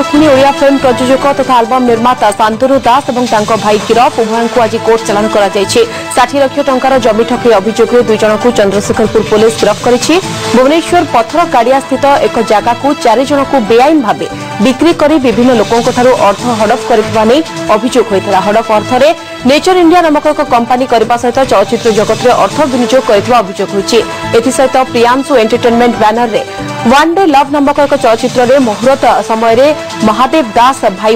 दक्षिणी ओडिया फिल्म प्रयोजक तथा आलबम निर्माता शांतनु दास और भाई गिरफ उभय को आज कोर्ट चालान कर 60 लाख टंकार जमी ठकी अभियोग दुई जन को चंद्रशेखरपुर पुलिस गिरफ कर भुवनेश्वर पथर काड़िया स्थित एक जगह को 4 जन को बेआईन भाव बिक्री कर विभिन्न लोकों अर्थ हड़प कर अभियोग होता। हड़प अर्थ में नेचर इंडिया नामक एक कंपानी करने सहित चलचित्र जगत में अर्थ विनियोग कर अभियोग होती। एसत प्रियांशु एंटरटेनमेंट बैनर रे वन डे लव नामक एक चलचित्र में मुहूर्त समय महादेव दास भाई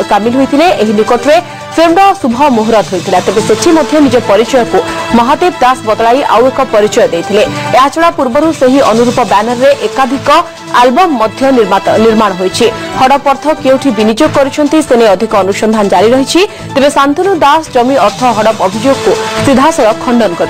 सामिल होते। निकट में फिल्म शुभ मुहूर्त होता तेज से निज परिचय को महादेव दास बदलाई आउ एक परिचय देते। याछड़ा पूर्व से ही अनुरूप बैनर रे एकाधिक आलबम निर्माण होती। हड़प अर्थ केउठी विनियोग कर अधिक अनुसंधान जारी रही। तेज शांतनु दास जमी अर्थ हड़प अभियोग को सीधासलख खंडन कर